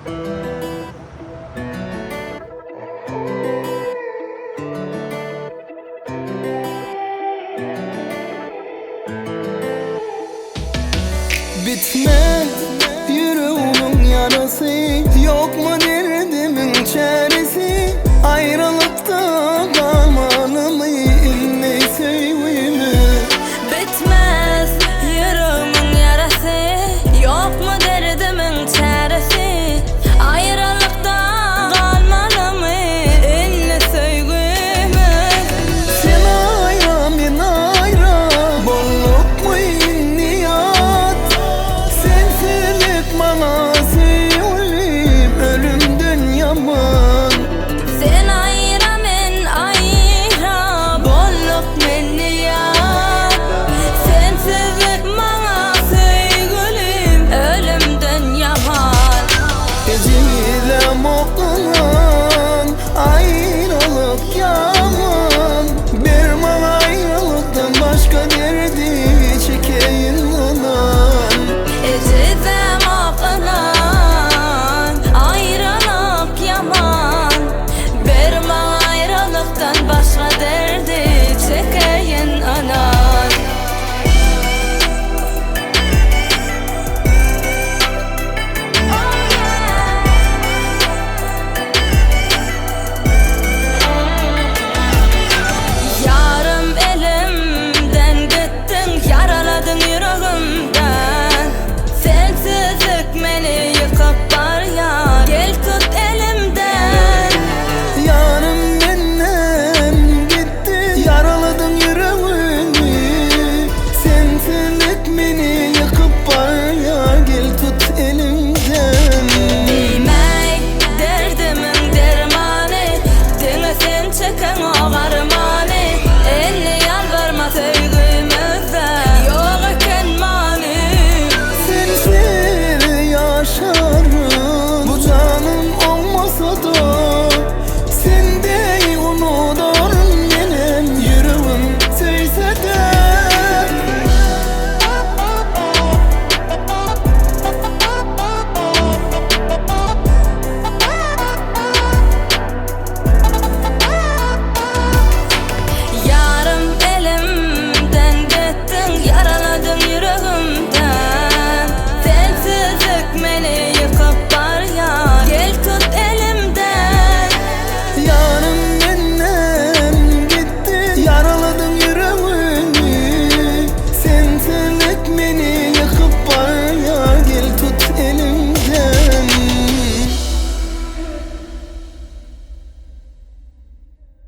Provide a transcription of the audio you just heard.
Bitmez yüreğimin yarası, yok mu derdimin çaresi? Ayrılıkta kalmalım ille sevgimi. Bitmez yüreğimin yarası, yok mu derdimin çaresi? Ayrılıkta kalmalım ille sevgimi. Sen ayra ben ayra, bolluk mu niyat? Sensizlik bana sevgilim, ölümden yaman. Sen ayra men ayra, bolluk men niyat. Sensizlik bana sevgilim, ölümden yaman. Gecilem okunan ayrılık yaman. Bir bana ayrılıktan başka derdi çekeyim anan. Ecizem okunan ayrılık yaman. Berma ayrılıktan başka derdi çekeyin anan. Yarım elimden gittin, yaraladın yüreğimden. Sensizlik beni yıkıp